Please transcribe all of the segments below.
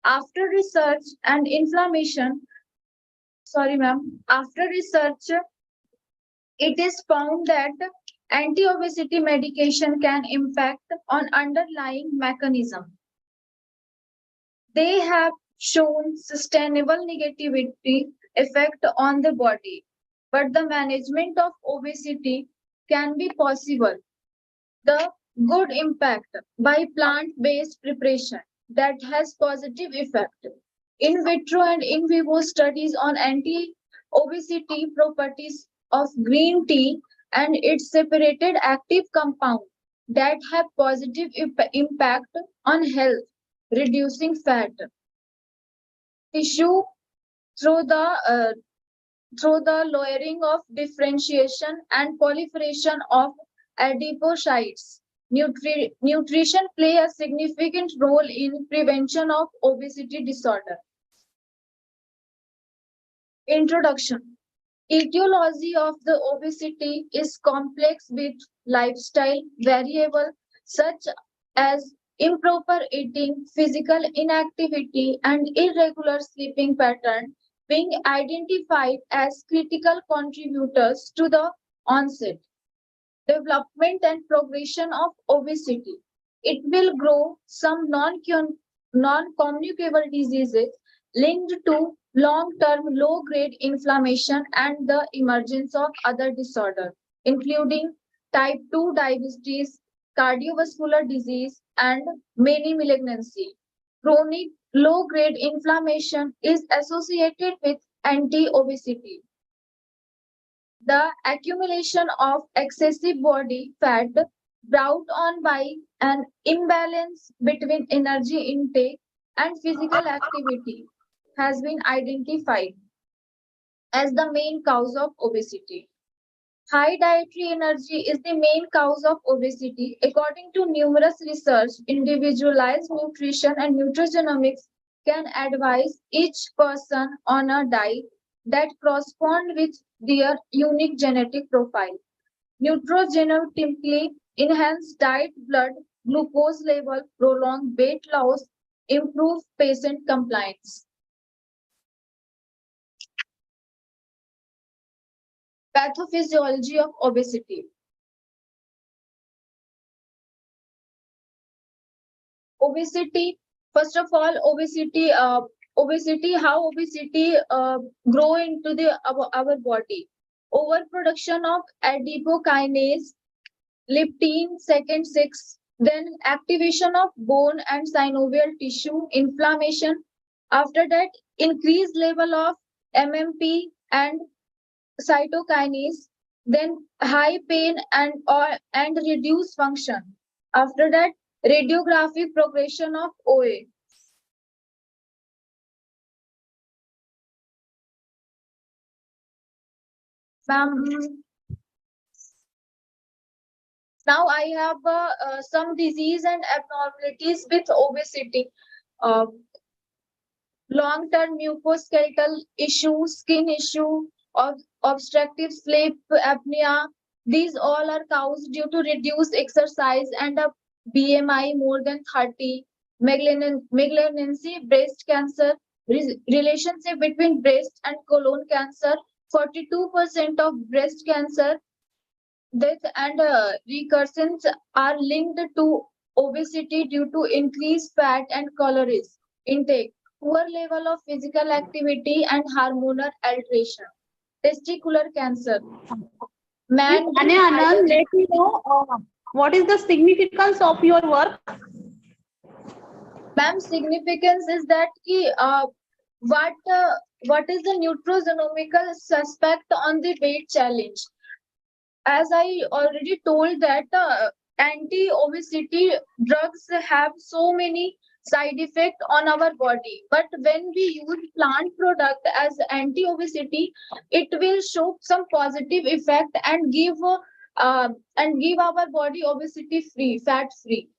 After research and inflammation, sorry ma'am, after research, it is found that anti-obesity medication can impact on underlying mechanism. They have shown sustainable negativity effect on the body, but the management of obesity can be possible. The good impact by plant-based preparation that has positive effect. In vitro and in vivo studies on anti-obesity properties of green tea and its separated active compound that have positive impact on health, reducing fat tissue through the uh, through the lowering of differentiation and proliferation of adipocytes. Nutrition play a significant role in prevention of obesity disorder. Introduction. Etiology of the obesity is complex with lifestyle variable such as improper eating, physical inactivity, and irregular sleeping pattern being identified as critical contributors to the onset, development, and progression of obesity. It will grow some non-communicable diseases linked to long-term low-grade inflammation and the emergence of other disorders, including type 2 diabetes, cardiovascular disease, and many malignancy. Chronic low-grade inflammation is associated with anti-obesity. The accumulation of excessive body fat brought on by an imbalance between energy intake and physical activity has been identified as the main cause of obesity. High dietary energy is the main cause of obesity. According to numerous research, individualized nutrition and nutrigenomics can advise each person on a diet that corresponds with their unique genetic profile. Nutrigenetically enhanced diet blood glucose level, prolong weight loss, improve patient compliance. Pathophysiology of obesity. Obesity, first of all, how obesity grow into our body. Overproduction of adipokinase, leptin, second 6, then activation of bone and synovial tissue, inflammation. After that, increased level of MMP and cytokinase, then high pain and reduced function. After that, radiographic progression of OA. Now I have some disease and abnormalities with obesity. Uh, Long-term mucoskeletal issue, skin issue, obstructive sleep apnea. These all are caused due to reduced exercise and a BMI more than 30. Malignancy, breast cancer, relationship between breast and colon cancer. 42% of breast cancer death and recurrence are linked to obesity due to increased fat and calories intake, poor level of physical activity, and hormonal alteration. Testicular cancer. Man, Anand, let me know what is the significance of your work? Ma'am, significance is that what is the nutrigenomical suspect on the weight challenge? As I already told that anti-obesity drugs have so many side effects on our body, but when we use plant product as anti-obesity, it will show some positive effect and give our body obesity free, fat free.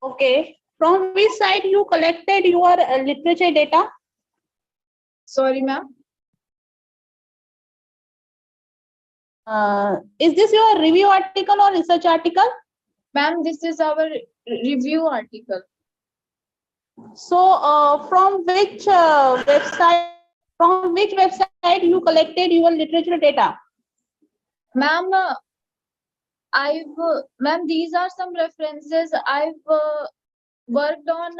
Okay. From which side you collected your literature data? Sorry, ma'am. Is this your review article or research article? Ma'am, this is our review article. So, from which website? From which website you collected your literature data? Ma'am, ma'am, these are some references I've worked on.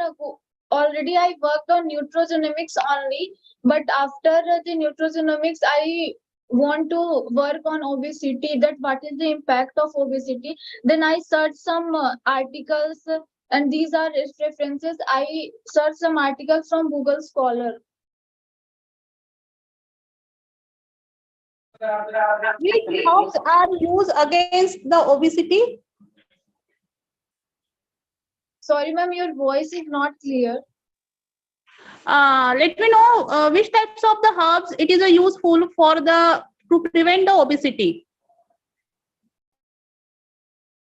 Already I worked on nutrigenomics only, but after the nutrigenomics, I want to work on obesity, that what is the impact of obesity. Then I searched some articles, and these are references. I searched some articles from Google Scholar. Which herbs are used against the obesity? Sorry, ma'am, your voice is not clear. Let me know which types of the herbs it is useful for the to prevent the obesity.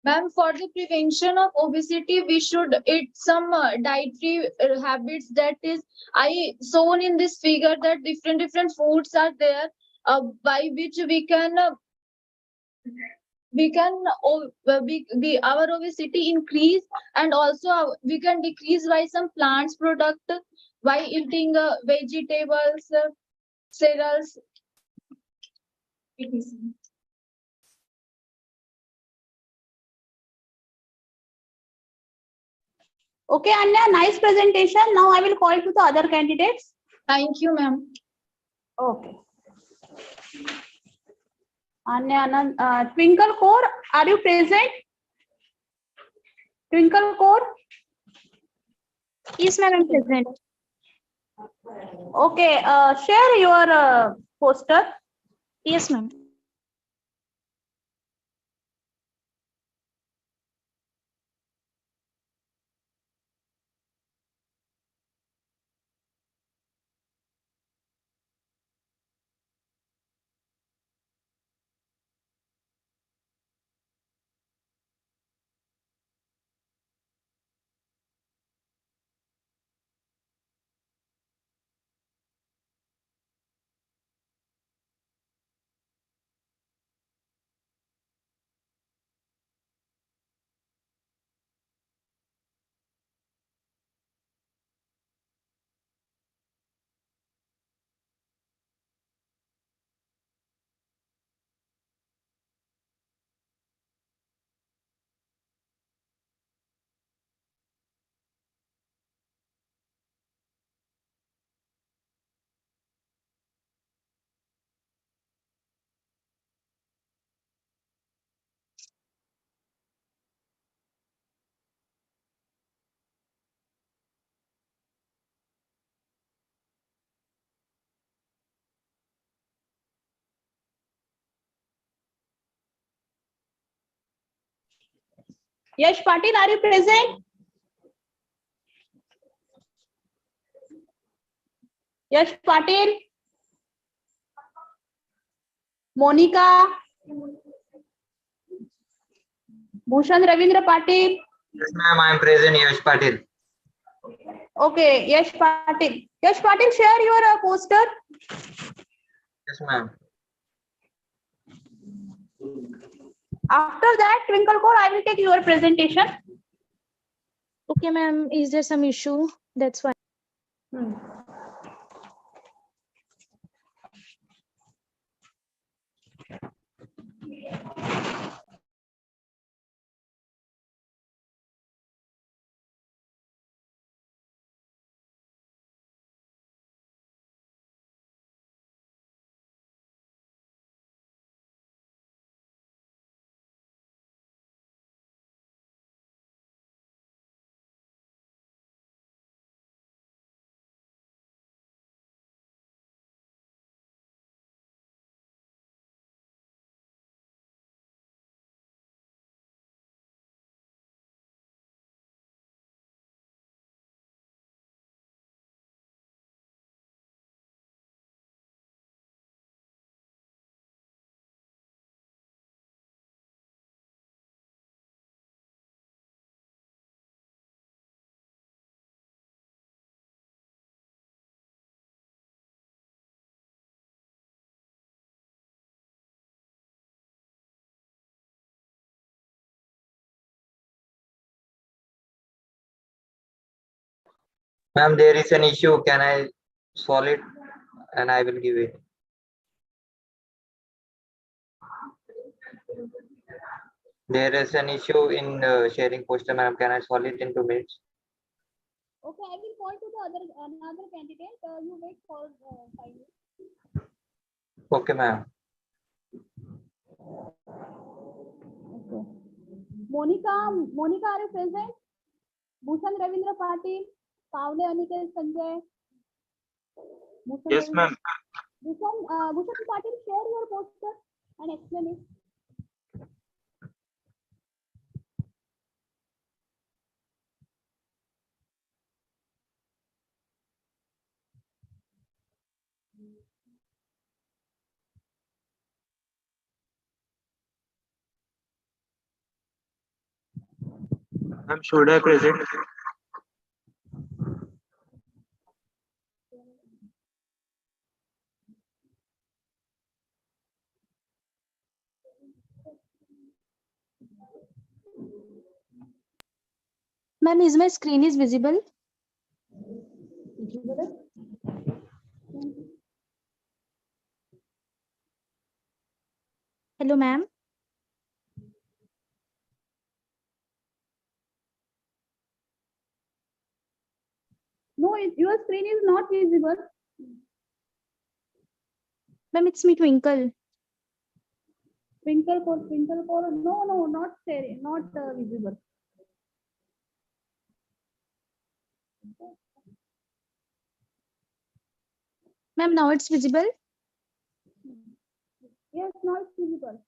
Ma'am, for the prevention of obesity, we should eat some dietary habits. That is, I shown in this figure that different foods are there, by which we our obesity increase, and also we can decrease by some plants product, by eating vegetables, cereals. Okay, Anya, nice presentation. Now I will call to the other candidates. Thank you, ma'am. Okay. Anya, Anand, Twinkle Core, are you present? Twinkle Core? Yes, ma'am, I'm present. Okay, share your poster. Yes, ma'am. Yash Patil, are you present? Yash Patil? Monica? Bhushan Ravindra Patil? Yes, ma'am, I am present, Yash Patil. Okay, Yash Patil. Yash Patil, share your poster. Yes, ma'am. After that, Twinkle Core, I will take your presentation. Okay, ma'am, is there some issue? That's why. Hmm. Ma'am, there is an issue. Can I solve it? And I will give it. There is an issue in sharing poster, ma'am. Can I solve it in 2 minutes? Okay, I will call to the another candidate. You wait for 5 minutes. Okay, ma'am. Okay. Monica, are you present? Bhushan Ravindra Patil, Pavle Aniket Sanjay. Bhushan Yes, Ravindra- ma'am. Bhushan Patil, share your poster and explain it. Ma'am, should I present? Ma'am, is my screen is visible? Hello, ma'am. No, your screen is not visible. Ma'am, it's me, Twinkle. Twinkle core. No, not sharing, not visible. Ma'am, now it's visible. Yes, not visible.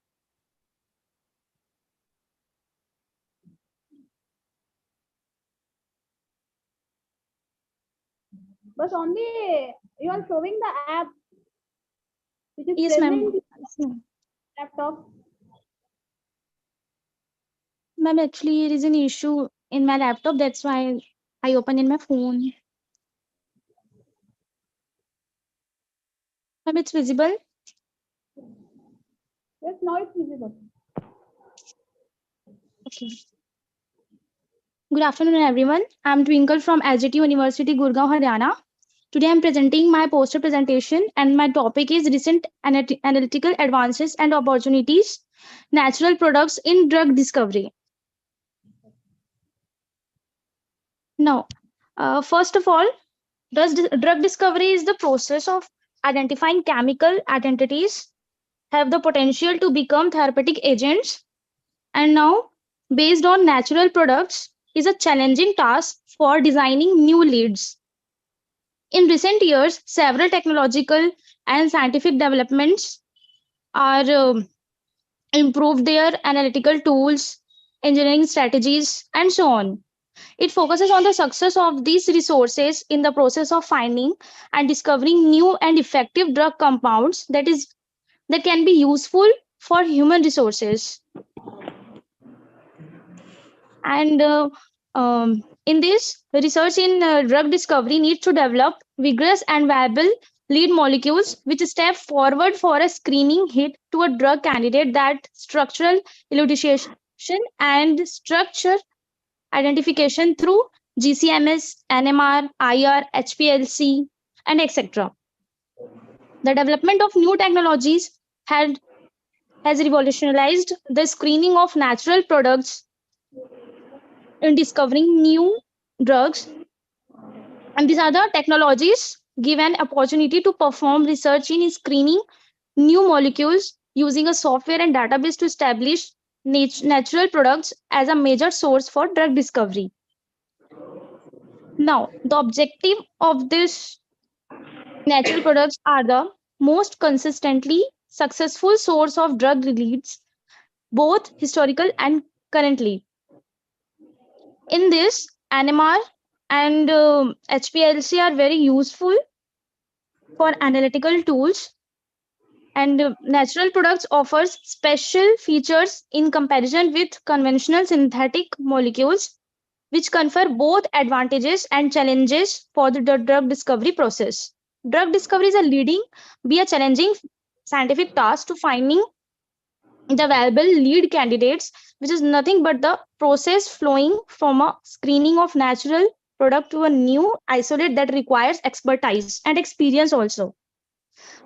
But only you are showing the app, which is Yes, ma'am. present in Yes, ma'am. laptop. Ma'am, actually, there is an issue in my laptop. That's why I open in my phone. Ma'am, it's visible. Yes, now it's visible. Okay. Good afternoon, everyone. I'm Twinkle from LGT University, Gurgaon, Haryana. Today, I'm presenting my poster presentation, and my topic is recent analytical advances and opportunities, natural products in drug discovery. Now, first of all, drug discovery is the process of identifying chemical identities have the potential to become therapeutic agents, and now, based on natural products, is a challenging task for designing new leads. In recent years, several technological and scientific developments are improved their analytical tools, engineering strategies, and so on. It focuses on the success of these resources in the process of finding and discovering new and effective drug compounds that can be useful for human resources. And in this, research in drug discovery needs to develop vigorous and viable lead molecules which step forward for a screening hit to a drug candidate that structural elucidation and structure identification through GCMS, NMR, IR, HPLC, and etc. The development of new technologies has revolutionized the screening of natural products in discovering new drugs. And these other technologies give an opportunity to perform research in screening new molecules using a software and database to establish natural products as a major source for drug discovery. Now, the objective of this natural products are the most consistently successful source of drug leads, both historical and currently. In this, NMR and HPLC are very useful for analytical tools, and natural products offers special features in comparison with conventional synthetic molecules, which confer both advantages and challenges for the drug discovery process. Drug discovery is a leading, be a challenging scientific task to finding the valuable lead candidates, which is nothing but the process flowing from a screening of natural product to a new isolate that requires expertise and experience also.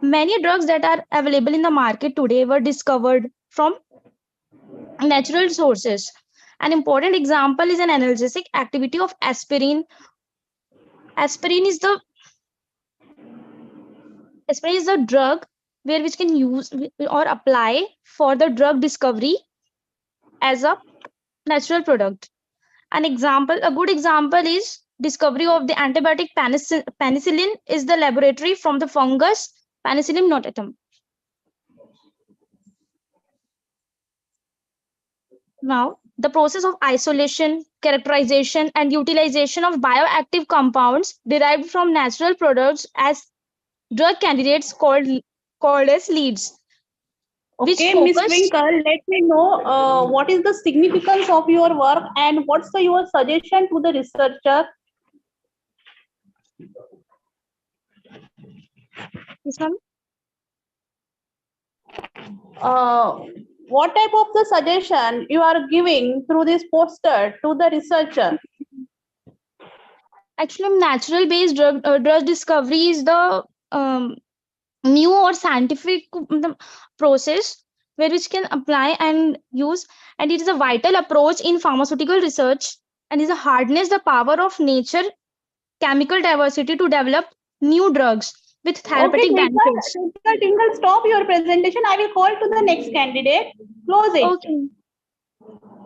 Many drugs that are available in the market today were discovered from natural sources. An important example is an analgesic activity of aspirin. Aspirin is the Aspirin is the drug where which can use or apply for the drug discovery as a natural product. A good example is discovery of the antibiotic penicillin is the laboratory from the fungus Penicillium notatum. Now, the process of isolation, characterization, and utilization of bioactive compounds derived from natural products as drug candidates called as leads. which Okay, Miss focus- Twinkle, let me know what is the significance of your work and what's your suggestion to the researcher. This one? What type of the suggestion you are giving through this poster to the researcher? Actually, natural based drug discovery is the new or scientific process where which can apply and use, and it is a vital approach in pharmaceutical research and is a harness the power of nature chemical diversity to develop new drugs with therapeutic Okay, benefits. Twinkle, stop your presentation. I will call to the next candidate. Close it. Okay.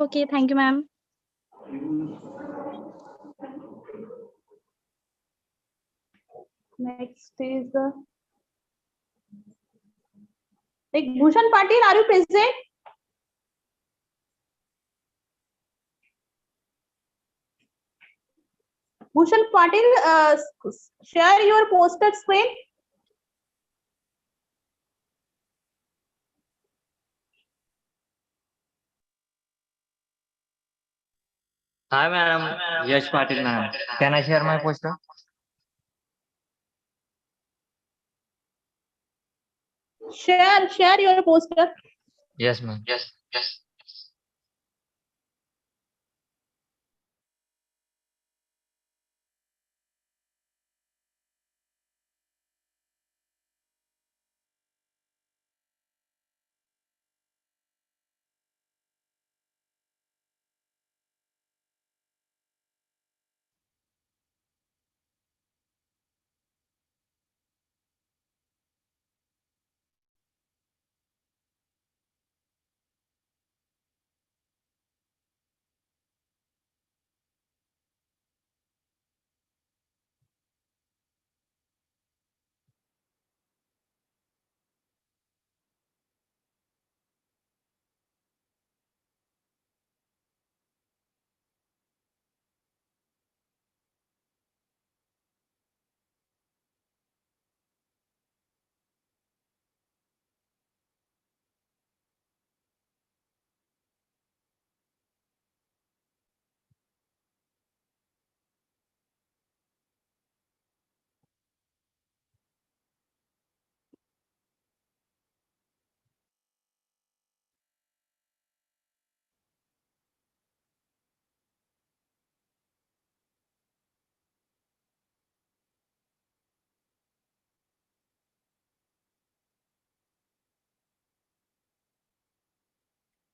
Okay, thank you, ma'am. Next is like Bhushan Patil, are you present? Bhushan Patil, share your poster screen. Hi, madam. Yash Patil, madam. Can I share my poster? Share your poster. Yes, ma'am. Yes.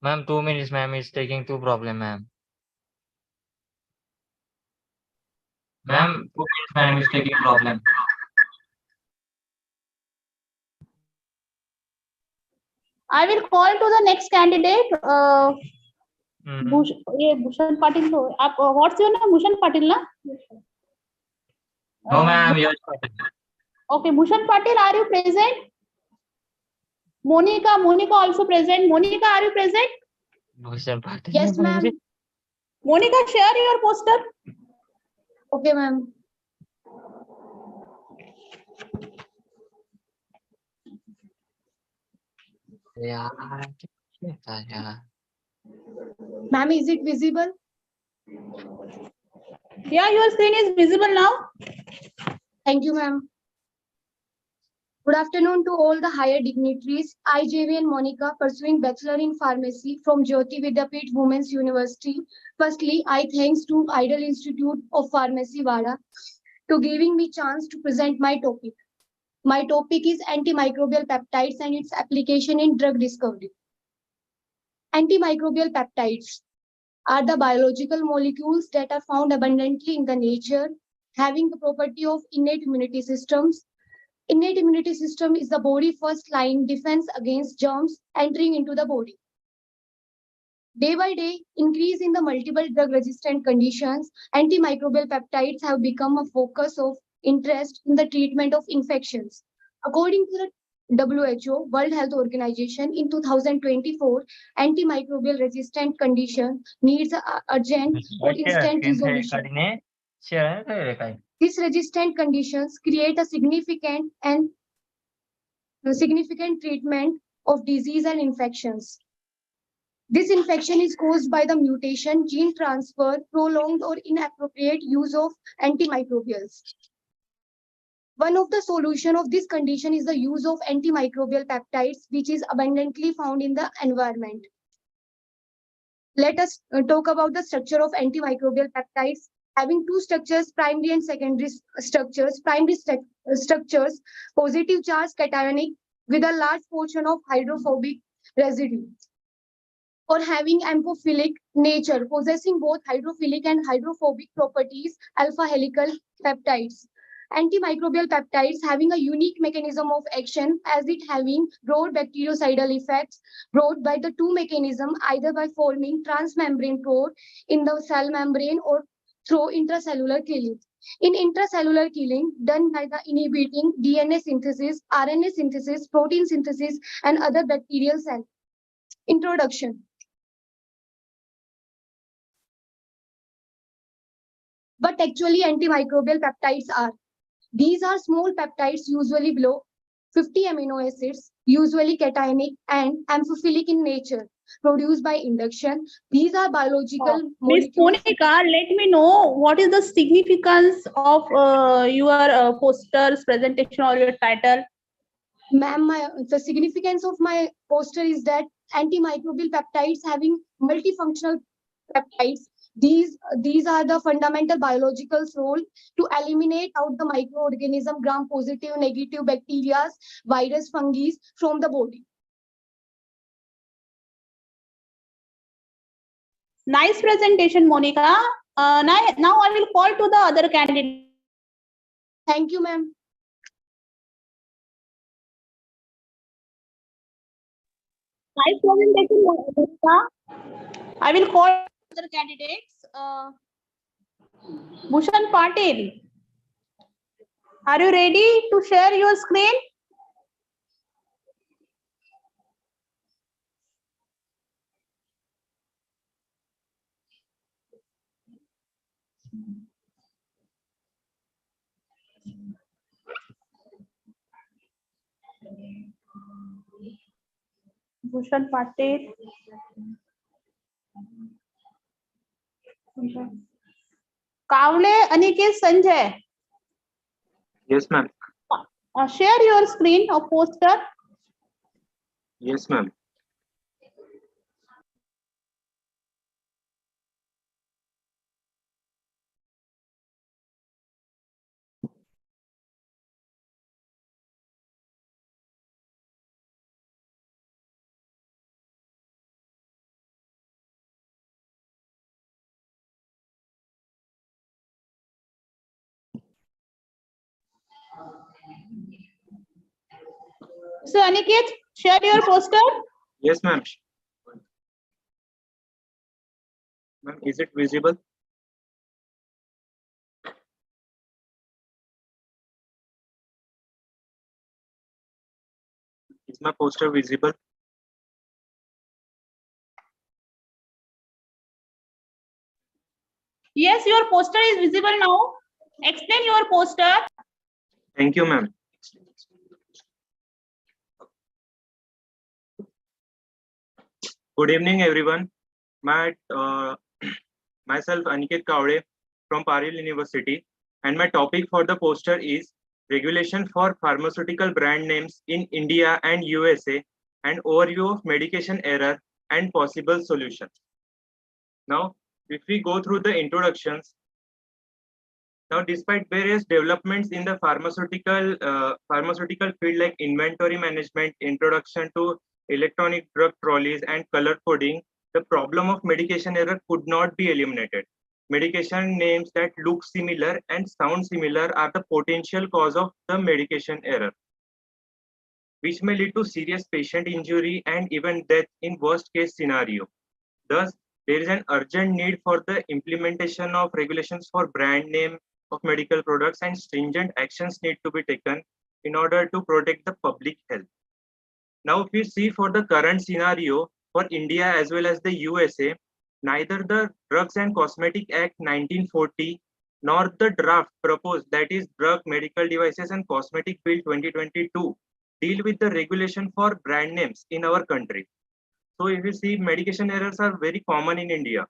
Ma'am, 2 minutes, ma'am. It's taking two problem, ma'am. Ma'am, 2 minutes, ma'am. It's taking problem. I will call to the next candidate. Mhm. Bhushan Patil. What's your name? Bhushan Patil, na? No, ma'am. Yash Patil. Okay, Bhushan Patil, are you present? Monica also present. Monica, are you present? Bhushan Patil. Yes, ma'am. Monica, share your poster. Okay, ma'am. Yeah. Ma'am, is it visible? Yeah, your screen is visible now. Thank you, ma'am. Good afternoon to all the higher dignitaries. I, JV and Monica, pursuing Bachelor in Pharmacy from Jyoti Vidyapeeth Women's University. Firstly, I thanks to Idol Institute of Pharmacy, Vada, to giving me chance to present my topic. My topic is antimicrobial peptides and its application in drug discovery. Antimicrobial peptides are the biological molecules that are found abundantly in the nature, having the property of innate immunity systems. Innate immunity system is the body's first line defense against germs entering into the body. Day by day, increase in the multiple drug-resistant conditions, antimicrobial peptides have become a focus of interest in the treatment of infections. According to the WHO, World Health Organization, in 2024, antimicrobial resistant condition needs urgent or instant resolution. These resistant conditions create a significant treatment of disease and infections. This infection is caused by the mutation, gene transfer, prolonged or inappropriate use of antimicrobials. One of the solutions of this condition is the use of antimicrobial peptides, which is abundantly found in the environment. Let us talk about the structure of antimicrobial peptides. Having two structures, primary and secondary structures. Primary structures, positive charge cationic with a large portion of hydrophobic residue, or having amphiphilic nature, possessing both hydrophilic and hydrophobic properties, alpha helical peptides. Antimicrobial peptides having a unique mechanism of action, as it having broad bactericidal effects brought by the two mechanisms, either by forming transmembrane pore in the cell membrane or through intracellular killing. In intracellular killing, done by the inhibiting DNA synthesis, RNA synthesis, protein synthesis, and other bacterial cells. Introduction. But actually, antimicrobial peptides are. These are small peptides, usually below 50 amino acids, usually cationic and amphiphilic in nature, produced by induction. These are biological Miss molecules. Monica, let me know what is the significance of your poster's presentation or your title. Ma'am, the significance of my poster is that antimicrobial peptides having multifunctional peptides. These are the fundamental biological role to eliminate out the microorganism, gram-positive, negative bacteria, virus, fungi from the body. Nice presentation, Monica. Now I will call to the other candidate. Thank you, ma'am. Nice presentation, Monica. I will call other candidates. Bhushan Patil, are you ready to share your screen? Bhushan Patil. Kavle Aniket Sanjay. Yes, ma'am. Share your screen or poster. Yes, ma'am. So Aniket, share your poster. Yes, ma'am. Ma'am, is it visible? Is my poster visible? Yes, your poster is visible now. Explain your poster. Thank you, ma'am. Good evening, everyone. Myself Aniket Kavle from Paril University, and my topic for the poster is regulation for pharmaceutical brand names in India and USA, and overview of medication error and possible solutions. Now, if we go through the introductions, now despite various developments in the pharmaceutical field like inventory management, introduction to electronic drug trolleys and color coding, the problem of medication error could not be eliminated. Medication names that look similar and sound similar are the potential cause of the medication error, which may lead to serious patient injury and even death in worst case scenario. Thus, there is an urgent need for the implementation of regulations for brand name of medical products, and stringent actions need to be taken in order to protect the public health. Now, if we see for the current scenario for India as well as the USA, neither the Drugs and Cosmetic Act 1940 nor the draft proposed, that is Drug, Medical Devices and Cosmetic Bill 2022, deal with the regulation for brand names in our country. So if you see, medication errors are very common in India.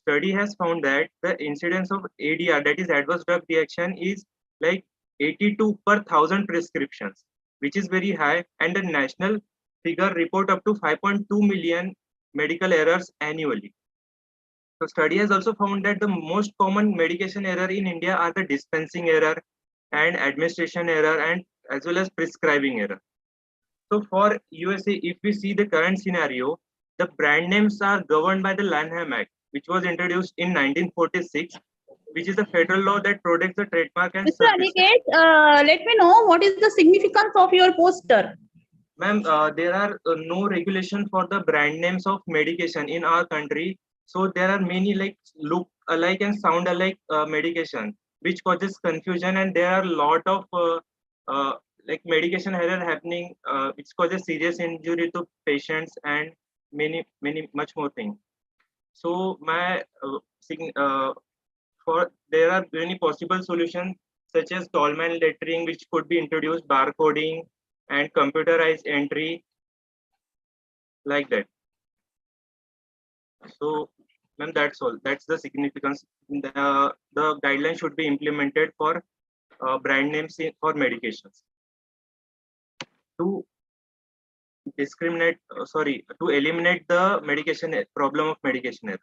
Study has found that the incidence of ADR, that is adverse drug reaction, is like 82 per 1,000 prescriptions, which is very high, and the national figure report up to 5.2 million medical errors annually. So study has also found that the most common medication error in India are the dispensing error and administration error, and as well as prescribing error. So for USA, if we see the current scenario, the brand names are governed by the Lanham Act, which was introduced in 1946, which is a federal law that protects the trademark and Mr. services. Aniket, let me know what is the significance of your poster. Ma'am, there are no regulation for the brand names of medication in our country. So there are many like look alike and sound alike medication, which causes confusion, and there are a lot of like medication error happening, which causes serious injury to patients and many much more things. So my for there are many possible solutions such as Tolman lettering, which could be introduced, barcoding, and computerized entry, like that. So, ma'am, that's all. That's the significance. The guideline should be implemented for brand names for medications to discriminate. Sorry, to eliminate the problem of medication error.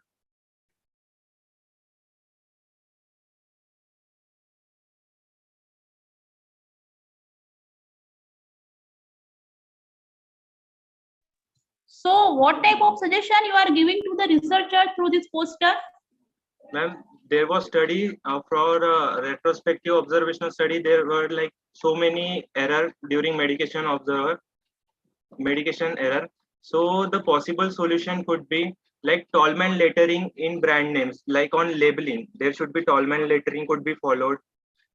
So what type of suggestion you are giving to the researcher through this poster? Ma'am, there was study for retrospective observational study. There were like so many error during medication error. So the possible solution could be like Tolman lettering in brand names, like on labeling. There should be Tolman lettering could be followed.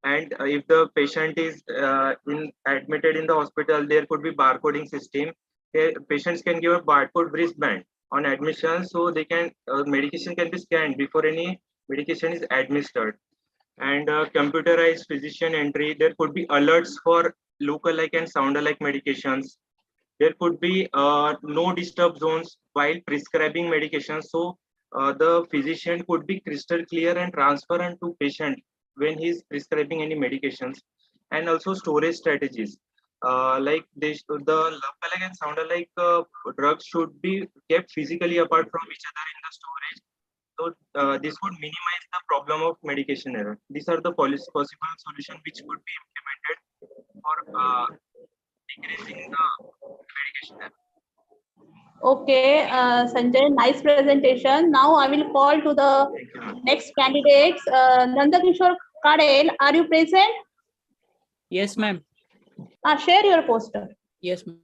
And if the patient is admitted in the hospital, there could be barcoding system. Patients can give a barcode wristband on admission, so they can medication can be scanned before any medication is administered. And computerized physician entry. There could be alerts for look-alike and sound-alike medications. There could be no disturb zones while prescribing medications, so the physician could be crystal clear and transparent to patient when he's prescribing any medications. And also storage strategies, like the look-alike and sound-alike drugs should be kept physically apart from each other in the storage. So this would minimize the problem of medication error. These are the possible solutions which could be implemented for decreasing the medication error. Okay, Sanjay, nice presentation. Now I will call to the Thank you, ma'am. next candidates. Nandakishore Kadel, are you present? Yes, ma'am. Share your poster. Yes, ma'am.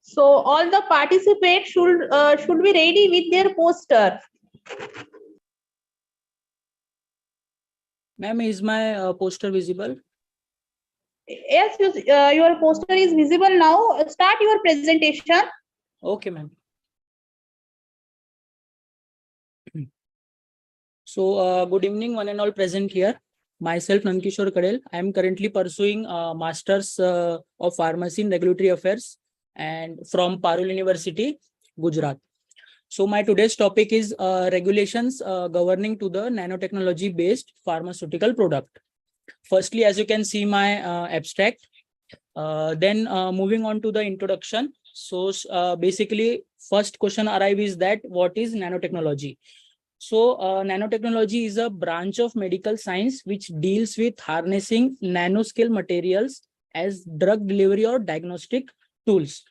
So all the participants should be ready with their poster. Ma'am, is my poster visible? Yes, your poster is visible now. Start your presentation. Okay, ma'am. So, good evening, one and all present here. Myself, Nankishore Kadel. I am currently pursuing Masters of Pharmacy in Regulatory Affairs and from Parul University, Gujarat. So, my today's topic is regulations governing to the nanotechnology-based pharmaceutical product. Firstly, as you can see my abstract, then moving on to the introduction. So, basically, first question arrive is that what is nanotechnology? So, nanotechnology is a branch of medical science which deals with harnessing nanoscale materials as drug delivery or diagnostic tools.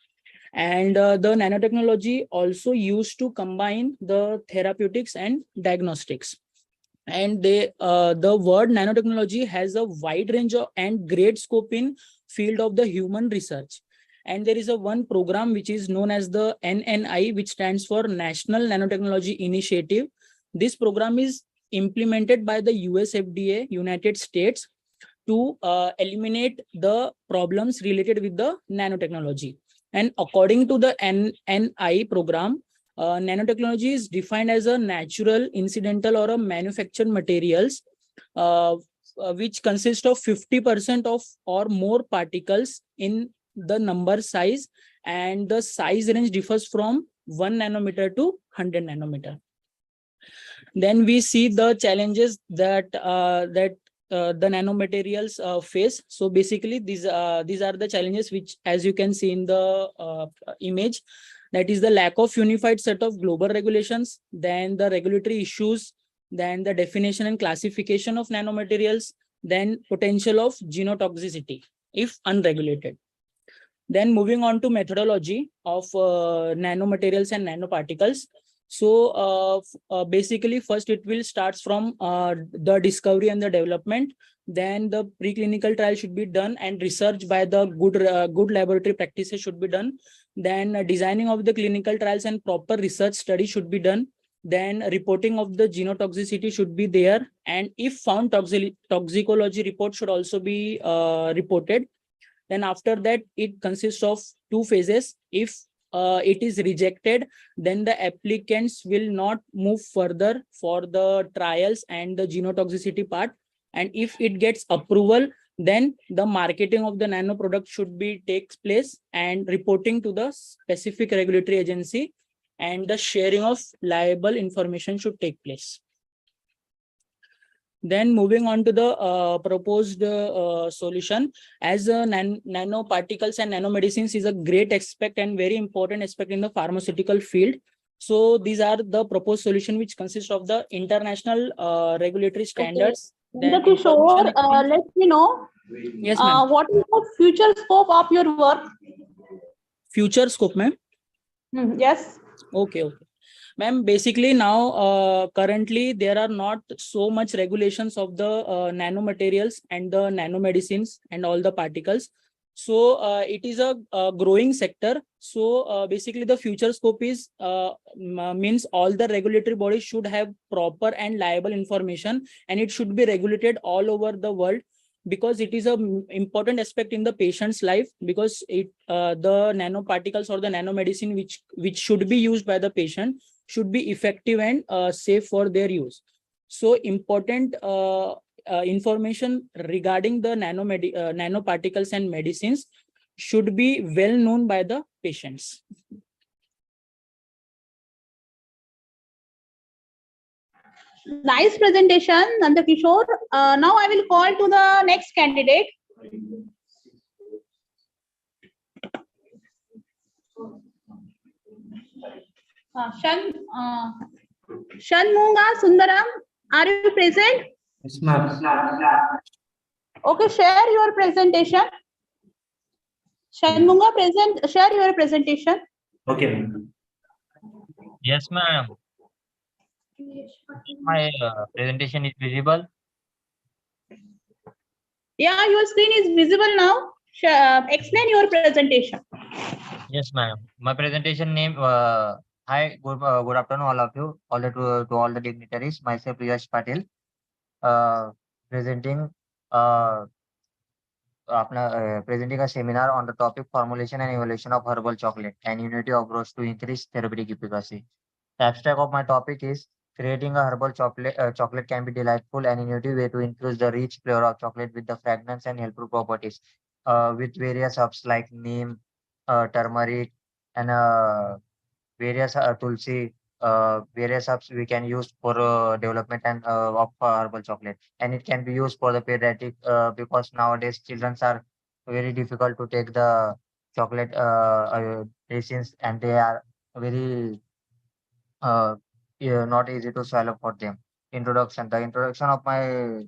And the nanotechnology also used to combine the therapeutics and diagnostics. And the word nanotechnology has a wide range of and great scope in field of the human research. And there is a one program which is known as the NNI, which stands for National Nanotechnology Initiative. This program is implemented by the US FDA, United States, to eliminate the problems related with the nanotechnology. And according to the NNI program, nanotechnology is defined as a natural, incidental, or a manufactured materials which consist of 50% of or more particles in the number size, and the size range differs from 1 nanometer to 100 nanometer. Then we see the challenges that the nanomaterials face. So basically, these are the challenges which, as you can see in the image, that is the lack of unified set of global regulations, then the regulatory issues, then the definition and classification of nanomaterials, then potential of genotoxicity if unregulated. Then moving on to methodology of nanomaterials and nanoparticles. So basically, first it will start from the discovery and the development. Then the preclinical trial should be done and research by the good laboratory practices should be done. Then designing of the clinical trials and proper research study should be done. Then reporting of the genotoxicity should be there. And if found, toxicology report should also be reported. Then after that, it consists of 2 phases. If it is rejected, then the applicants will not move further for the trials and the genotoxicity part. And if it gets approval, then the marketing of the nano product should be takes place and reporting to the specific regulatory agency, and the sharing of liable information should take place. Then moving on to the proposed solution, as nanoparticles and nanomedicines is a great aspect and very important aspect in the pharmaceutical field. So these are the proposed solution which consists of the international regulatory standards. Then Kishore, let me know. Yes, ma'am. What is the future scope of your work? Future scope, ma'am. Yes. Okay. Ma'am, basically now currently there are not so much regulations of the nanomaterials and the nanomedicines and all the particles. So it is a growing sector. So basically the future scope is means all the regulatory bodies should have proper and liable information, and it should be regulated all over the world, because it is an important aspect in the patient's life, because it the nanoparticles or the nanomedicine which should be used by the patient should be effective and safe for their use. So important information regarding the nanoparticles and medicines should be well known by the patients. Nice presentation, Nanda Kishore. Now I will call to the next candidate. Shanmunga Sundaram, are you present? Yes, ma'am. Okay, share your presentation. Shanmunga, share your presentation. Okay, ma'am. Yes, ma'am. My presentation is visible. Yeah, your screen is visible now. Explain your presentation. Yes, ma'am. My presentation name. Hi, good afternoon, all of you, to all the dignitaries. Myself, Yash Patil, presenting uh, presenting a seminar on the topic formulation and evaluation of herbal chocolate and unity of growth to increase therapeutic efficacy. The abstract of my topic is creating a herbal chocolate. Chocolate can be delightful and innovative way to infuse the rich flavor of chocolate with the fragrance and helpful properties. With various herbs like neem, turmeric, and various tulsi, various herbs we can use for development and of herbal chocolate, and it can be used for the pediatric because nowadays children are very difficult to take the chocolate medicines, and they are very yeah, not easy to swallow for them. Introduction. The introduction of my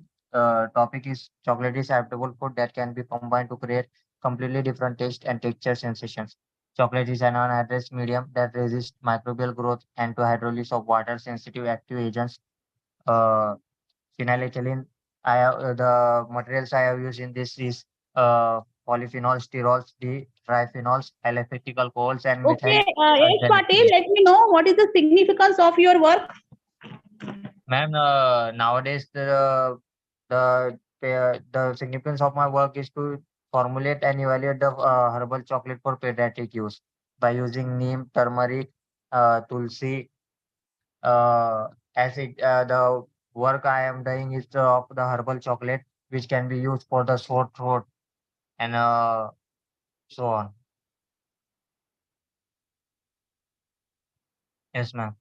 topic is chocolate is adaptable food that can be combined to create completely different taste and texture sensations. Chocolate is an unaddressed medium that resists microbial growth and to hydrolysis of water-sensitive active agents. Uh, Phenylethylene. The materials I have used in this is polyphenols, sterols, triphenol, aliphatic alcohols, and methyl. Okay, Yash Patil, let me know what is the significance of your work. Ma'am, nowadays the significance of my work is to formulate and evaluate the herbal chocolate for pediatric use by using neem, turmeric, tulsi. Uh, the work I am doing is of the herbal chocolate, which can be used for the sore throat and so on. Yes, ma'am.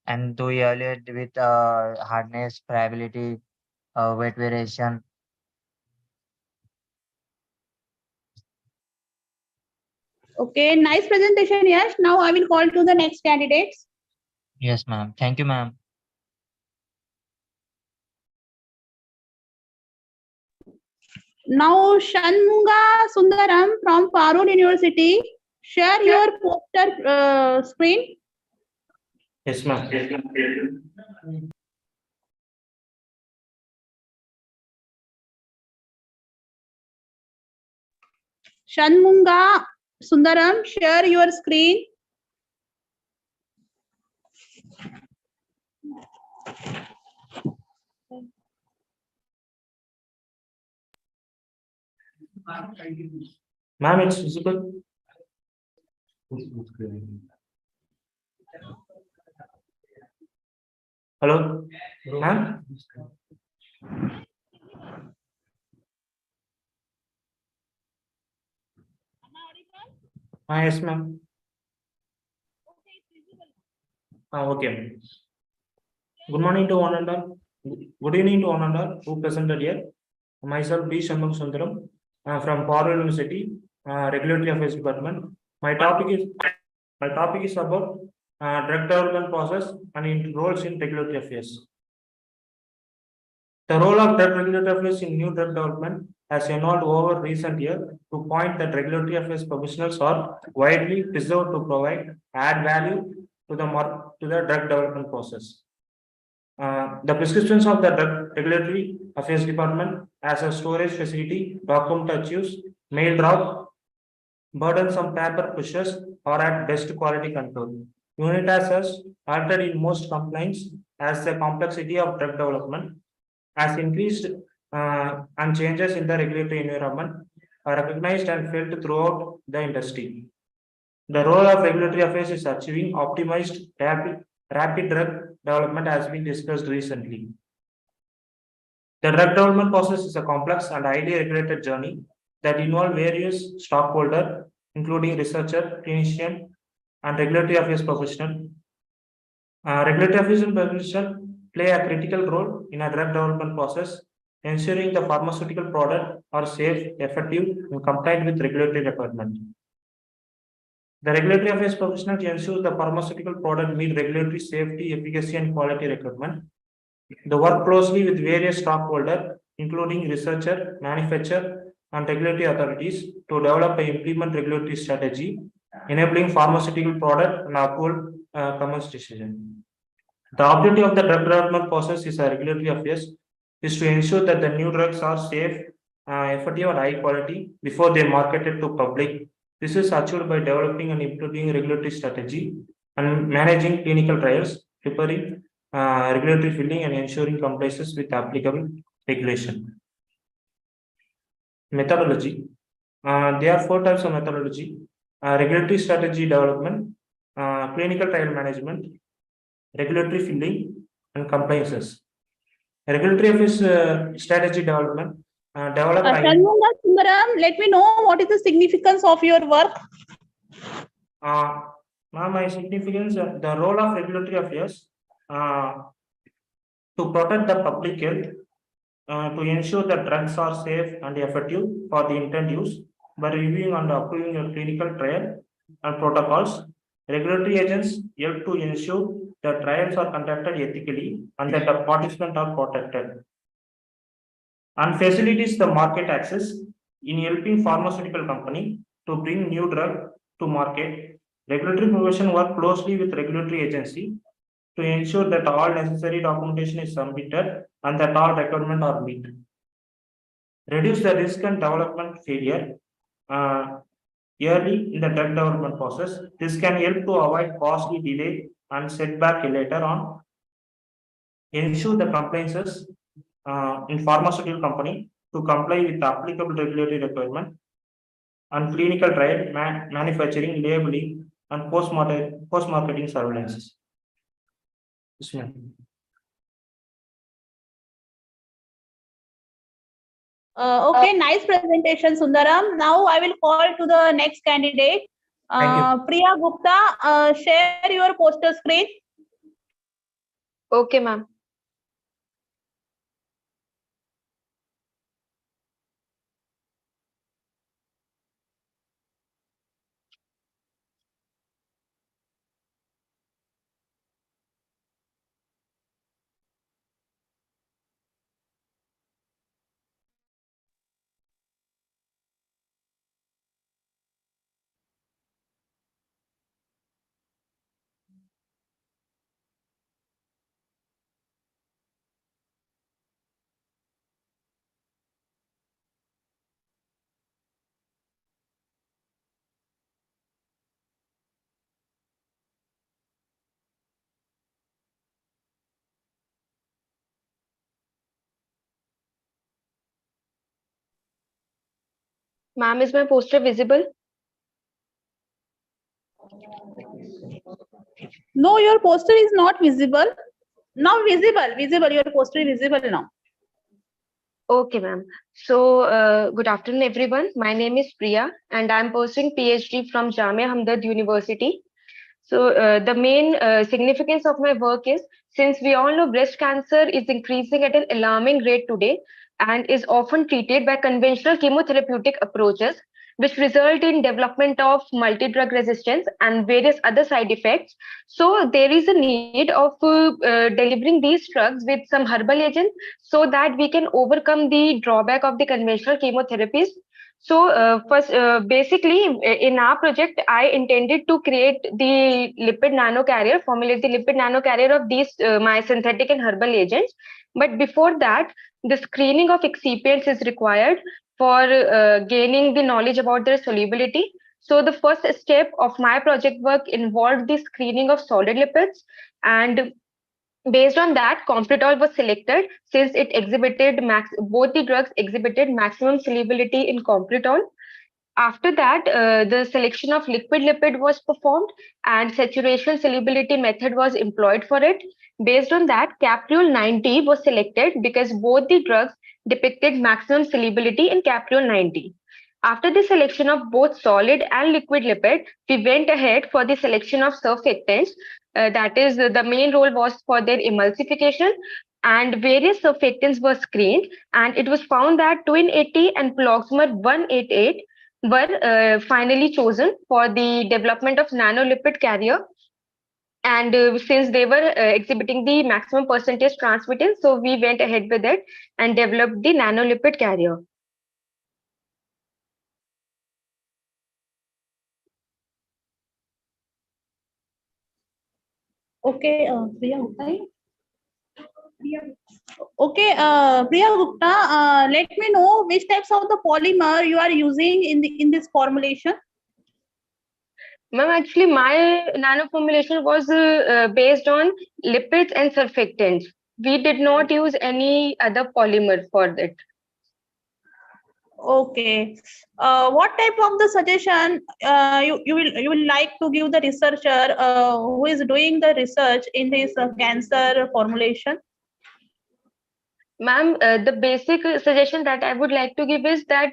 And to evaluate with hardness, friability, weight variation. Okay, nice presentation, Yash. Now I will call to the next candidates. Yes, ma'am. Thank you, ma'am. Now Shanmunga Sundaram from Parul University. Share your poster screen. Yes, ma'am. Shanmunga Sundaram, share your screen. Ma'am, it's visible. Hello, ma'am. Yes, ma'am. Okay. Good morning to one and all. Good evening to one and all who presented here. Myself, B. Shanmugh Sundaram, from Parul University, Regulatory Affairs Department. My topic is about drug development process and its roles in regulatory affairs. The role of drug regulatory affairs in new drug development has evolved over recent years to point that regulatory affairs professionals are widely preserved to provide add value to the drug development process. The prescriptions of the Drug Regulatory Affairs Department as a storage facility, document archives, mail drop, burdensome paper pushes, or at best quality control. Unit has altered in most complaints as the complexity of drug development has increased and changes in the regulatory environment are recognized and felt throughout the industry. The role of regulatory affairs is achieving optimized rapid drug development has been discussed recently. The drug development process is a complex and highly regulated journey that involves various stakeholders, including researcher, clinician, and regulatory affairs professional. Regulatory affairs professional play a critical role in a drug development process, ensuring the pharmaceutical product are safe, effective, and compliant with regulatory requirements. The regulatory affairs professional ensures the pharmaceutical product meet regulatory safety, efficacy, and quality requirement. They work closely with various stakeholders, including researcher, manufacturer, and regulatory authorities to develop and implement regulatory strategy, enabling pharmaceutical product and approval commerce decision. The objective of the drug development process is a regulatory affairs is to ensure that the new drugs are safe, effective, and high quality before they marketed to public. This is achieved by developing and implementing regulatory strategy and managing clinical trials, preparing regulatory filing, and ensuring compliance with applicable regulation. Methodology. There are 4 types of methodology: regulatory strategy development, clinical trial management, regulatory filing, and compliances. Regulatory affairs strategy development. Develop Sundaram, let me know what is the significance of your work. My significance, the role of regulatory affairs to protect the public health, to ensure that drugs are safe and effective for the intended use by reviewing and approving a clinical trial and protocols. Regulatory agents help to ensure that trials are conducted ethically and that the participants are protected. And facilitates the market access in helping pharmaceutical company to bring new drug to market. Regulatory profession work closely with regulatory agency to ensure that all necessary documentation is submitted and that all requirements are met. Reduce the risk and development failure early in the drug development process. This can help to avoid costly delay and setback later on. Ensure the compliances in pharmaceutical company to comply with applicable regulatory requirement and clinical trial, manufacturing, labeling, and post-marketing surveillance. Yes, ma'am. Okay, nice presentation, Sundaram. Now I will call to the next candidate. Thank Priya Gupta, share your poster screen. Okay, ma'am. Ma'am, is my poster visible? No, your poster is not visible. Now visible. Your poster is visible now. Okay, ma'am. So, good afternoon, everyone. My name is Priya, and I'm pursuing PhD from Jamia Hamdard University. So, the main significance of my work is, since we all know breast cancer is increasing at an alarming rate today and is often treated by conventional chemotherapeutic approaches, which result in development of multi-drug resistance and various other side effects. So there is a need of delivering these drugs with some herbal agent so that we can overcome the drawback of the conventional chemotherapies. So basically, in our project, I intended to create the lipid nanocarrier, formulate the lipid nanocarrier of these my synthetic and herbal agents. But before that, the screening of excipients is required for gaining the knowledge about their solubility. So the first step of my project work involved the screening of solid lipids, and based on that, Compritol was selected since it exhibited both the drugs exhibited maximum solubility in Compritol. After that, the selection of liquid lipid was performed and saturation solubility method was employed for it. Based on that, Capriol 90 was selected because both the drugs depicted maximum solubility in Capriol 90. After the selection of both solid and liquid lipid, we went ahead for the selection of surfactants. That is, the main role was for their emulsification, and various surfactants were screened, and it was found that Twin80 and Proximar 188 were finally chosen for the development of nanolipid carrier. And since they were exhibiting the maximum percentage transmittance, so we went ahead with it and developed the nanolipid carrier. Okay, Priya Gupta. Okay, Priya Gupta, let me know which types of the polymer you are using in this formulation. Ma'am, actually, my nano formulation was based on lipids and surfactants. We did not use any other polymer for it. Okay. What type of the suggestion you will like to give the researcher who is doing the research in this cancer formulation? Ma'am, the basic suggestion that I would like to give is that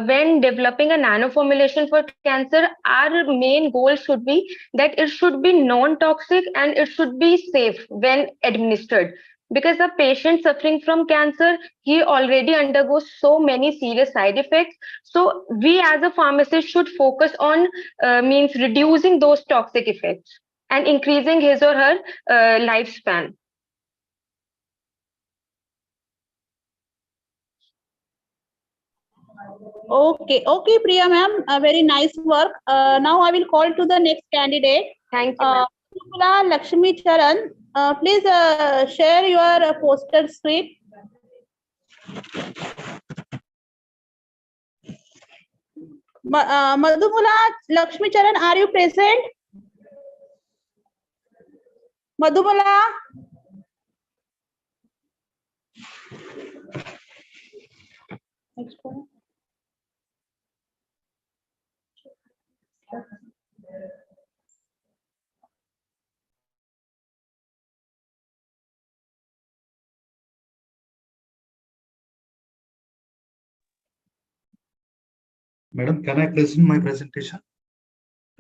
when developing a nano formulation for cancer, our main goal should be that it should be non-toxic and it should be safe when administered. Because a patient suffering from cancer, he already undergoes so many serious side effects. So we as a pharmacist should focus on means reducing those toxic effects and increasing his or her lifespan. Okay, Priya ma'am, very nice work. Now I will call to the next candidate. Thank you, ma'am. Madhumala Lakshmi Charan, please share your poster screen. Madhumala Lakshmi Charan, are you present? Madhumala? Next one. Madam, can I present my presentation?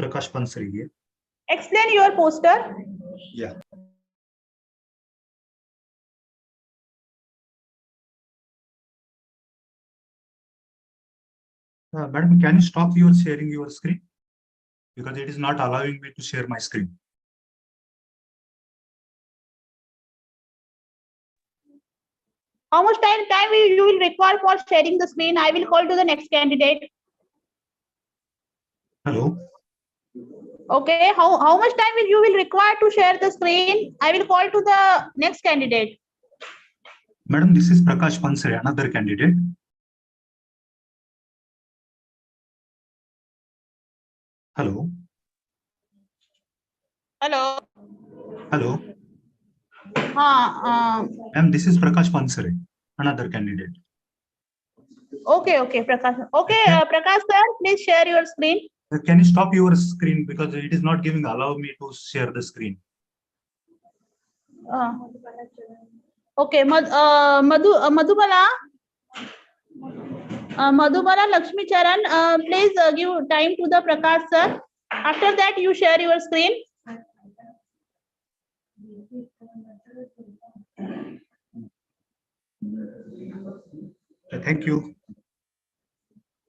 Prakash Pansari here. Explain your poster. Yeah. Madam, can you stop your sharing your screen? Because it is not allowing me to share my screen. How much time you will require for sharing the screen? I will call to the next candidate. Hello. Okay, how much time you will require to share the screen? I will call to the next candidate. Madam, this is Prakash Pansari, another candidate. Hello. Hello. Hello. Ma'am, this is Prakash Pansari, another candidate. Okay, Prakash. Okay, Prakash sir, please share your screen. Can you stop your screen because it is not giving allow me to share the screen. Okay, Madhumala Lakshmi Charan, please give time to the Prakash sir. After that, you share your screen. Thank you.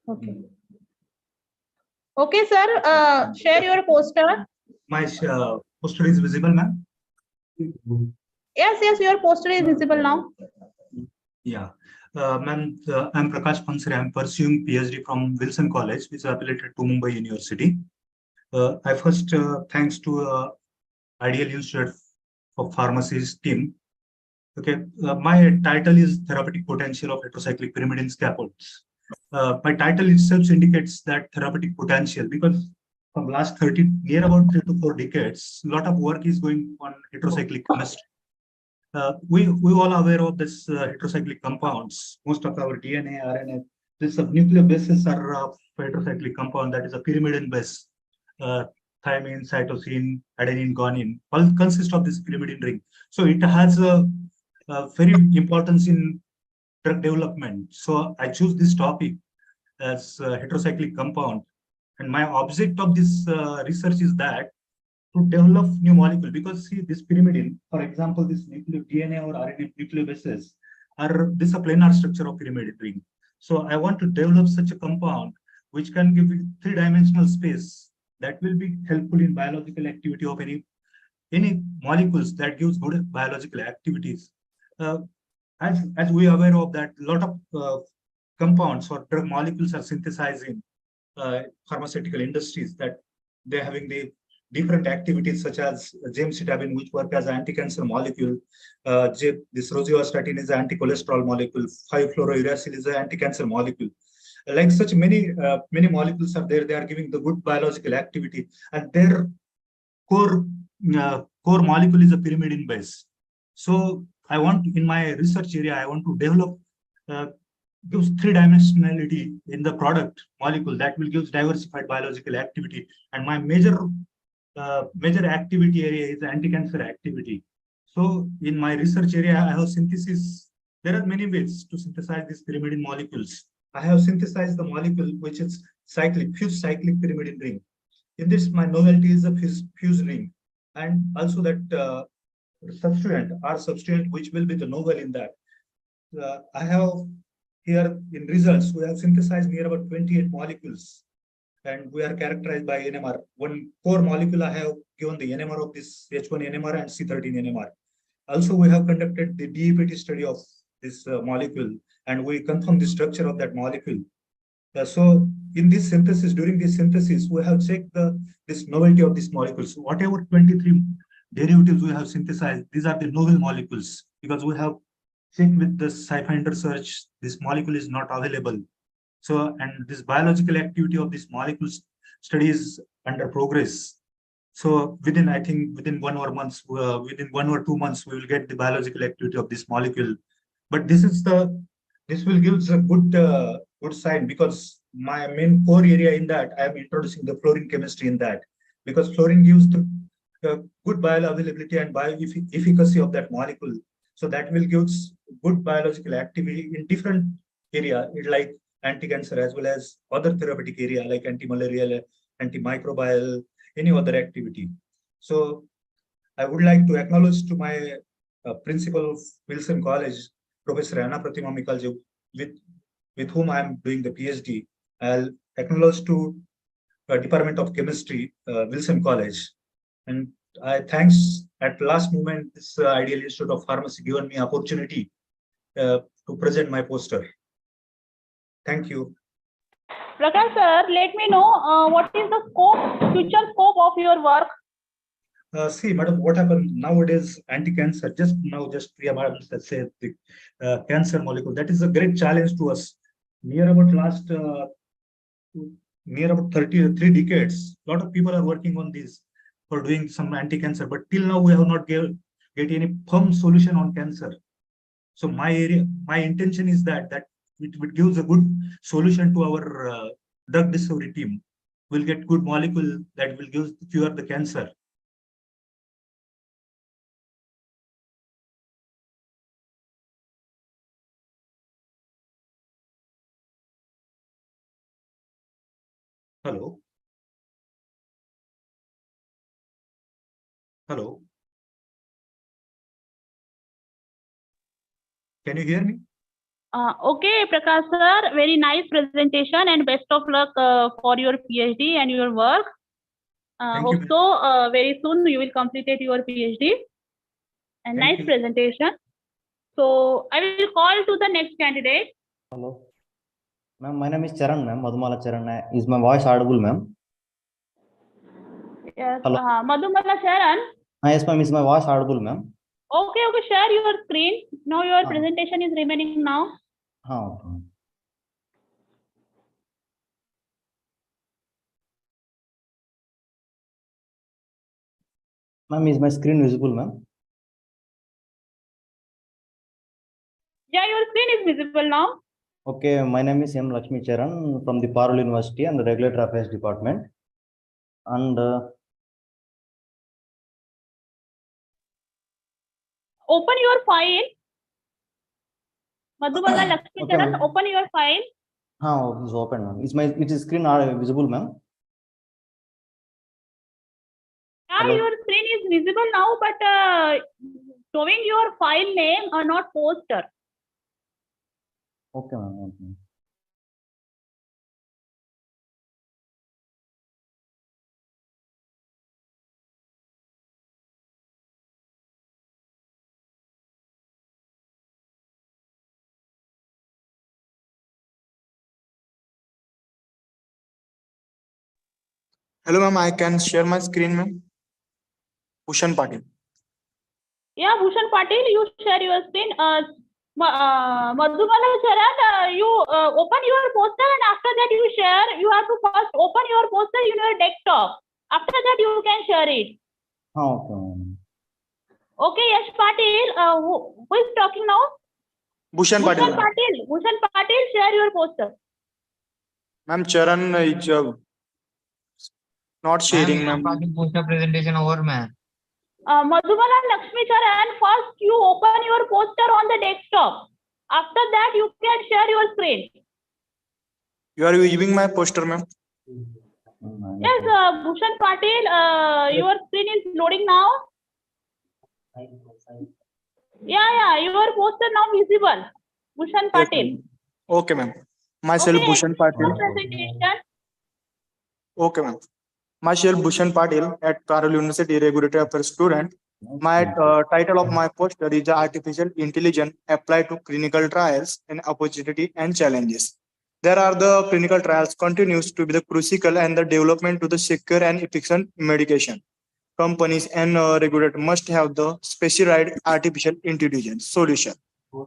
Okay. Okay, sir. Share your poster. My poster is visible, ma'am. Yes, your poster is visible now. Yeah. Ma'am, I'm Prakash Pansari. I'm pursuing PhD from Wilson College, which is affiliated to Mumbai University. I first thanks to Ideal Institute of Pharmacy's team. Okay, my title is Therapeutic Potential of Heterocyclic Pyrimidine Scaffolds. My title itself indicates that therapeutic potential because from last near about 3 to 4 decades, a lot of work is going on heterocyclic chemistry. We all are aware of this heterocyclic compounds. Most of our DNA, RNA, this nuclear bases are of heterocyclic compound that is a pyrimidine base. Thymine, cytosine, adenine, guanine, all consist of this pyrimidine ring. So it has a very importance in drug development. So I choose this topic as heterocyclic compound. And my object of this research is that to develop new molecule, because see this pyrimidine, for example, this nuclear DNA or RNA nucleobases are this a planar structure of pyrimidine ring. So I want to develop such a compound which can give 3-dimensional space that will be helpful in biological activity of any molecules that gives good biological activities. As we are aware of that, a lot of compounds or drug molecules are synthesized in pharmaceutical industries that they're having the different activities such as gemcitabine, which work as an anti-cancer molecule. This rosuvastatin is an anti-cholesterol molecule. 5-fluorouracil is an anti-cancer molecule. Like such many molecules are there. They are giving the good biological activity, and their core molecule is a pyrimidine base. So I want, in my research area, I want to develop gives three-dimensionality in the product molecule that will give diversified biological activity. And my major activity area is anti-cancer activity. So in my research area, I have synthesis. There are many ways to synthesize these pyrimidine molecules. I have synthesized the molecule which is fused cyclic pyrimidine ring. In this, my novelty is a fused ring, and also that substituent which will be the novel in that. I have here in results, we have synthesized near about 28 molecules, and we are characterized by NMR. One core molecule I have given the NMR of this H1 NMR and C13 NMR. Also, we have conducted the DEPT study of this molecule, and we confirm the structure of that molecule. So in this synthesis, during this synthesis, we have checked this novelty of these molecules. Whatever 23 derivatives we have synthesized, these are the novel molecules, because we have checked with the SciFinder search, this molecule is not available. So, and this biological activity of this molecule study is under progress. So within, I think within 1 or 2 months, we will get the biological activity of this molecule. But this will give us a good sign, because my main core area in that, I am introducing the fluorine chemistry in that, because fluorine gives the good bioavailability and bioefficacy of that molecule. So that will give us good biological activity in different area, like anti-cancer as well as other therapeutic area like anti-malarial, antimicrobial, any other activity. So I would like to acknowledge to my principal of Wilson College, Professor Anna Pratima Mikalji, with whom I am doing the PhD. I'll acknowledge to Department of Chemistry, Wilson College. And I thanks at last moment, this Ideal Institute of Pharmacy given me opportunity to present my poster. Thank you. Prakash sir, let me know what is the future scope of your work? See, madam, what happened nowadays, anti-cancer, just Priya madam said the cancer molecule, that is a great challenge to us. Near about 3 decades, a lot of people are working on this for doing some anti-cancer, but till now we have not get any firm solution on cancer. So my intention is that it gives a good solution to our drug discovery team. We'll get good molecule that will cure the cancer. Hello. Hello. Can you hear me? Okay, Prakash sir, very nice presentation and best of luck for your PhD and your work. Hope you. so very soon you will complete your PhD. And Thank nice you. presentation. So I will call to the next candidate. Hello. Ma'am, my name is Charan, ma'am. Madhumala Charan. Is my voice audible, ma'am? Yes, Hello. Madhumala Sharan. Yes, ma'am. Is my voice audible, ma'am? Okay, share your screen. Now your presentation is remaining now. Okay. Ma'am, is my screen visible, ma'am? Yeah, your screen is visible now. Okay, my name is M. Lakshmi Charan from the Parul University and the Regulatory Affairs Department. And open your file. Madhumala Lakshmi okay, Charan, open your file. it's open, ma'am. Is the screen visible, ma'am? Yeah, Hello? your screen is visible now, but showing your file name or not poster. Okay, ma'am. Okay. Hello, ma'am. I can share my screen, ma'am. Bhushan Patil. Yeah, Bhushan Patil, you share your screen. Madhumala Charan, you open your poster and after that you share. You have to first open your poster in your desktop. After that you can share it. Okay, ma'am. Okay, Yash Patil, who is talking now? Bhushan Patil, Bhushan ma'am. Patil. Bhushan Patil, share your poster. Ma'am, Charan is not sharing, ma'am. Poster presentation over, ma'am. Madhumala Lakshmi Charan, first you open your poster on the desktop. After that you can share your screen. You are viewing my poster, ma'am. Yes, Bhushan Patil, your screen is loading now. Yeah, your poster now visible. Bhushan Yes, Patil. ma'am. Okay, ma'am. Myself, Okay, Bhushan Patil. your presentation. Okay, ma'am. Myself, Bhushan Patil at Parul University Regulatory Affairs student. My title of my poster is Artificial Intelligence Applied to Clinical Trials and Opportunity and Challenges. There are the clinical trials continues to be the crucial and the development to the secure and efficient medication. Companies and regulators must have the specialized artificial intelligence solution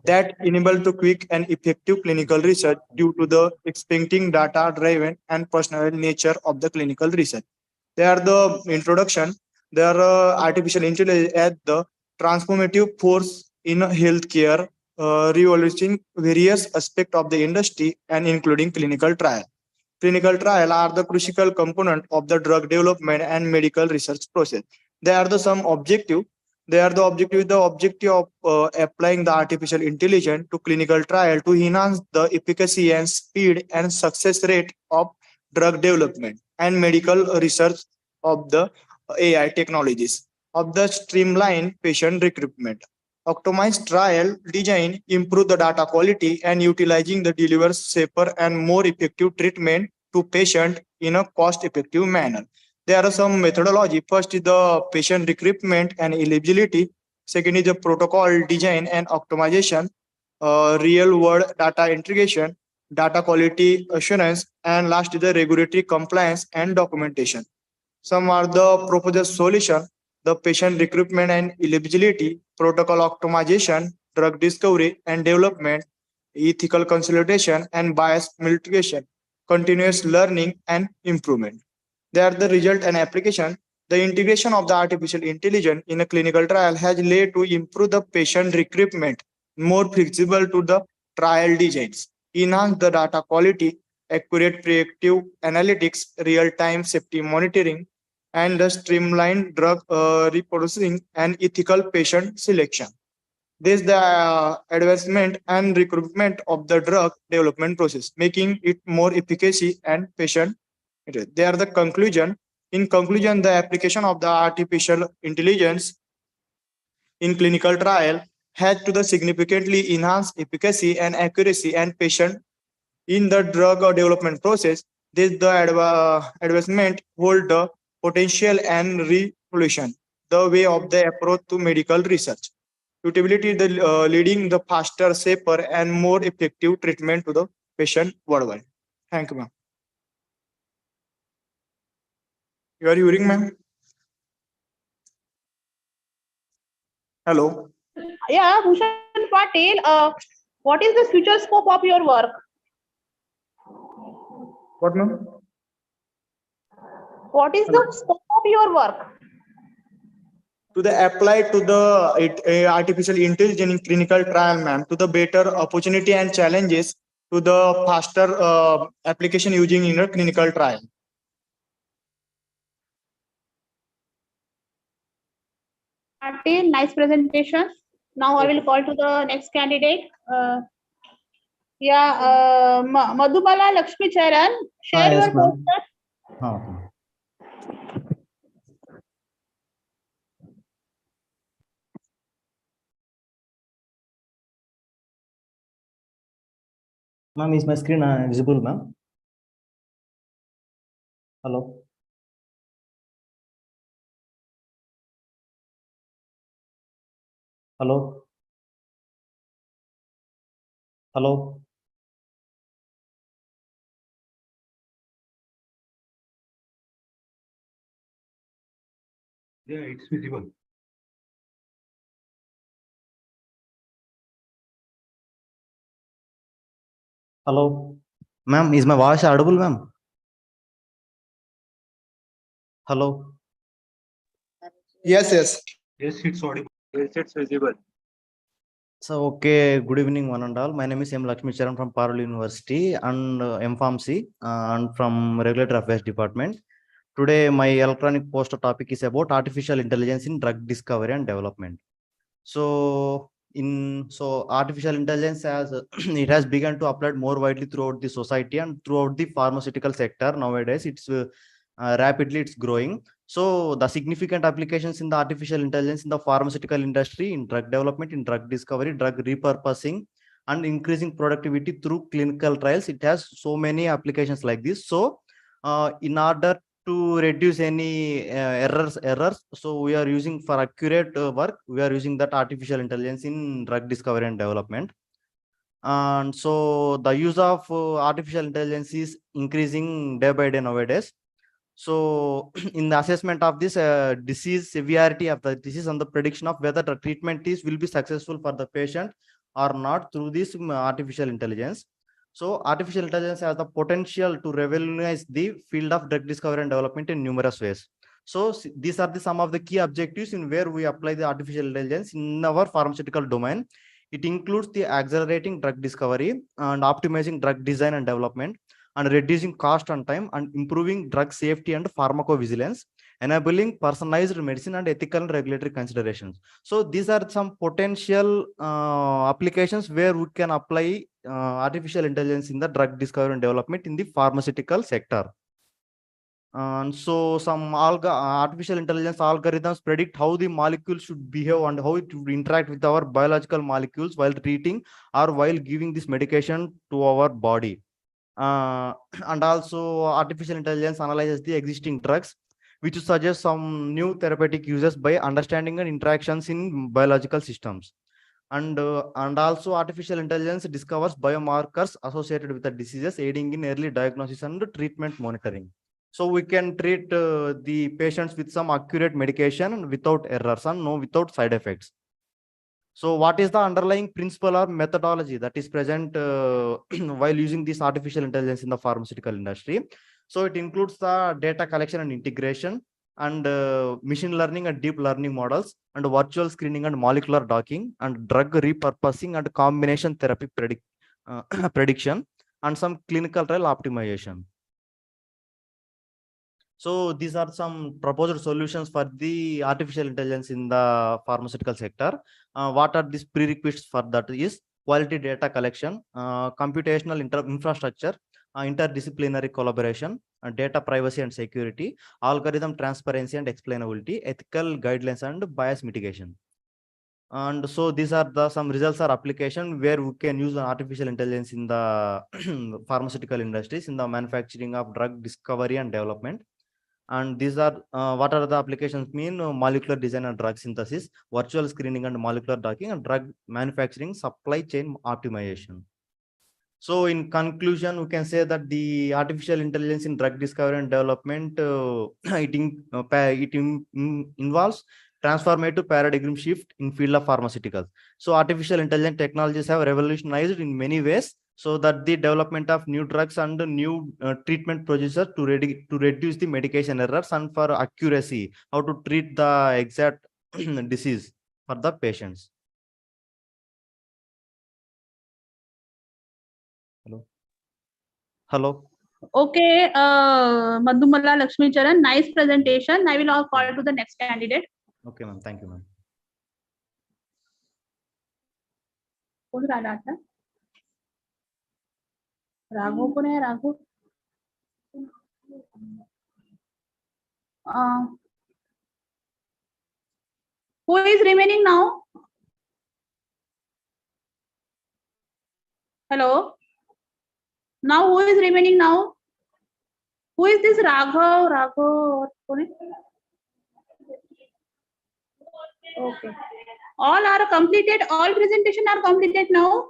that enable to quick and effective clinical research due to the expecting data driven and personal nature of the clinical research. They are the introduction. They are artificial intelligence as the transformative force in healthcare, revolutioning various aspects of the industry and including clinical trial. Clinical trial are the crucial component of the drug development and medical research process. They are the some objective. They are the objective of applying the artificial intelligence to clinical trial to enhance the efficacy and speed and success rate of drug development and medical research of the AI technologies of the streamline patient recruitment. Optimized trial design improve the data quality and utilizing the deliver safer and more effective treatment to patient in a cost-effective manner. There are some methodology. First is the patient recruitment and eligibility. Second is the protocol design and optimization, real-world data integration, data quality assurance, and last is the regulatory compliance and documentation. Some are the proposed solution, the patient recruitment and eligibility, protocol optimization, drug discovery and development, ethical consolidation and bias mitigation, continuous learning and improvement. They are the result and application. The integration of the artificial intelligence in a clinical trial has led to improve the patient recruitment, more flexible to the trial designs, enhance the data quality, accurate predictive analytics, real-time safety monitoring, and the streamlined drug reproducing and ethical patient selection. This is the advancement and recruitment of the drug development process, making it more efficacy and patient. They are the conclusion. In conclusion, the application of the artificial intelligence in clinical trial has to the significantly enhance efficacy and accuracy and patient in the drug development process. This the advancement hold the potential and revolution the way of the approach to medical research. Utility the leading the faster, safer, and more effective treatment to the patient worldwide. Thank you, ma'am. You are hearing, ma'am? Hello. Yeah, Bhushan Patil, what is the future scope of your work? What, ma'am? What is the scope of your work? To the apply to the artificial intelligence in clinical trial, ma'am, to the better opportunity and challenges to the faster application using in a clinical trial. Patil, nice presentation. Now I will call to the next candidate. Madhumala Lakshmi Charan, share yes, your ma'am. poster. Okay. Ma'am, is my screen visible, ma'am? Hello. Hello. Hello. Yeah, it's visible. Hello, ma'am. Is my voice audible, ma'am? Hello. Yes, yes. Yes, it's audible. Yes, it's visible. So, okay, good evening, one and all. My name is M. Lakshmi Charan from Parul University and MPharmC and from Regulatory Affairs Department. Today, my electronic poster topic is about artificial intelligence in drug discovery and development. So, artificial intelligence has it has begun to apply more widely throughout the society and throughout the pharmaceutical sector. Nowadays, it's rapidly it's growing. So the significant applications in the artificial intelligence in the pharmaceutical industry, in drug development, in drug discovery, drug repurposing, and increasing productivity through clinical trials. It has so many applications like this. So in order to reduce any errors, so we are using for accurate work, we are using that artificial intelligence in drug discovery and development. And so the use of artificial intelligence is increasing day by day nowadays. So in the assessment of this disease severity of the disease and the prediction of whether the treatment will be successful for the patient or not through this artificial intelligence. So artificial intelligence has the potential to revolutionize the field of drug discovery and development in numerous ways. So these are some of the key objectives in where we apply the artificial intelligence in our pharmaceutical domain. It includes the accelerating drug discovery and optimizing drug design and development, and reducing cost and time, and improving drug safety and pharmacovigilance, enabling personalized medicine and ethical and regulatory considerations. So these are some potential applications where we can apply artificial intelligence in the drug discovery and development in the pharmaceutical sector. And so some artificial intelligence algorithms predict how the molecule should behave and how it would interact with our biological molecules while treating or while giving this medication to our body. And also artificial intelligence analyzes the existing drugs, which suggests some new therapeutic uses by understanding and interactions in biological systems. And also artificial intelligence discovers biomarkers associated with the diseases, aiding in early diagnosis and treatment monitoring. So we can treat the patients with some accurate medication and without errors and without side effects. So what is the underlying principle or methodology that is present while using this artificial intelligence in the pharmaceutical industry? So it includes the data collection and integration, and machine learning and deep learning models, and virtual screening and molecular docking, and drug repurposing and combination therapy prediction, and some clinical trial optimization. So these are some proposed solutions for the artificial intelligence in the pharmaceutical sector. What are these prerequisites for that is quality data collection, computational infrastructure, interdisciplinary collaboration, data privacy and security, algorithm transparency and explainability, ethical guidelines, and bias mitigation. And so these are some results or application where we can use artificial intelligence in the pharmaceutical industries in the manufacturing of drug discovery and development. And these are what are the applications mean: molecular design and drug synthesis, virtual screening and molecular docking, and drug manufacturing, supply chain optimization. So in conclusion, we can say that the artificial intelligence in drug discovery and development involves transformative paradigm shift in field of pharmaceuticals. So artificial intelligence technologies have revolutionized in many ways, so that the development of new drugs and new treatment procedures to reduce the medication errors and for accuracy, how to treat the exact disease for the patients. Hello. Okay, Madhumala Lakshmi Charan, nice presentation. I will now call to the next candidate. Okay, ma'am. Thank you, ma'am. Who is Radha? Raghu, कौन है Raghu? Who is remaining now? Hello. Now who is remaining now? Who is this Raghav? Raghav. Okay. All are completed. All presentation are completed now.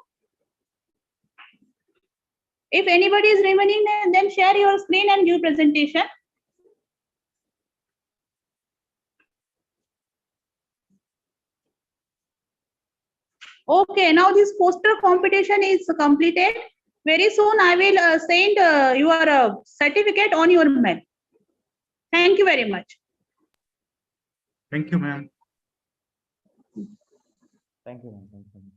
If anybody is remaining, then share your screen and give presentation. Okay, now this poster competition is completed. Very soon I will send your certificate on your mail. Thank you very much. Thank you, ma'am. Thank you, ma'am. Thank you.